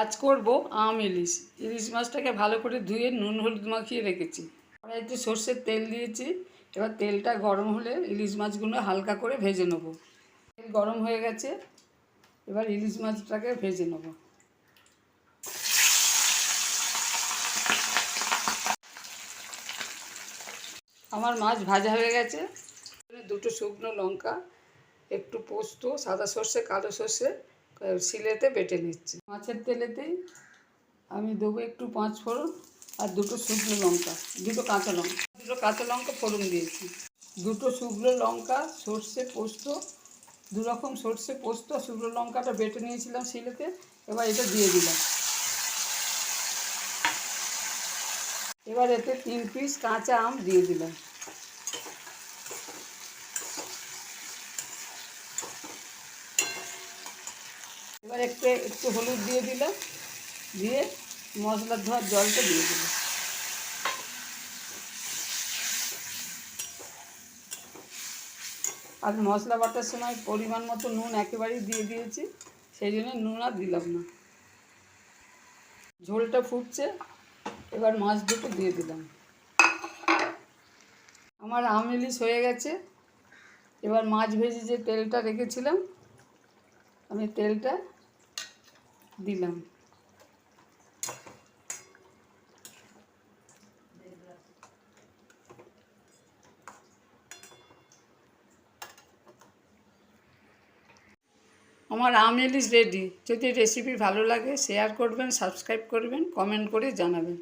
আজ করব আম ইলিশ। ইলিশ মাছটাকে ভালো করে ধুয়ে নুন হলুদ মাখিয়ে রেখেছি। কড়াইতে সর্ষের তেল দিয়েছি। এবার তেলটা গরম হলে ইলিশ মাছগুলো হালকা করে ভেজে নেব। তেল গরম হয়ে গেছে, এবার ইলিশ মাছটাকে ভেজে নেব। আমার মাছ ভাজা হয়ে গেছে। দুটো শুকনো লঙ্কা, একটু পোস্ত, সাদা সর্ষে, কালো সর্ষে শিলেতে বেটে নিচ্ছি। মাছের তেলেতেই আমি দেবো একটু পাঁচ ফোড়ন আর দুটো শুকনো লঙ্কা, দুটো কাঁচা লঙ্কা ফোড়ন দিয়েছি। দুটো শুকনো লঙ্কা, সর্ষে পোস্ত, দুরকম সর্ষে পোস্ত শুকনো লঙ্কাটা বেটে নিয়েছিলাম শিলেতে। এবার এটা দিয়ে দিলাম। এবার এতে 3 পিস কাঁচা আম দিয়ে দিলাম। এবার একটু হলুদ দিয়ে দিলাম, দিয়ে মশলা ধোয়ার জলটা দিয়ে দিলাম। আর মশলা বাটার সময় পরিমাণ মতো নুন একেবারেই দিয়ে দিয়েছি, সেই জন্য নুন আর দিলাম না। ঝোলটা ফুটছে, এবার মাছ দুটো দিয়ে দিলাম। আমার আম ইলিশ হয়ে গেছে। এবার মাছ ভেজে যে তেলটা রেখেছিলাম, আমি তেলটা দিলাম। আমার আম ইলিশ রেডি। যদি রেসিপি ভালো লাগে শেয়ার করবেন, সাবস্ক্রাইব করবেন, কমেন্ট করে জানাবেন।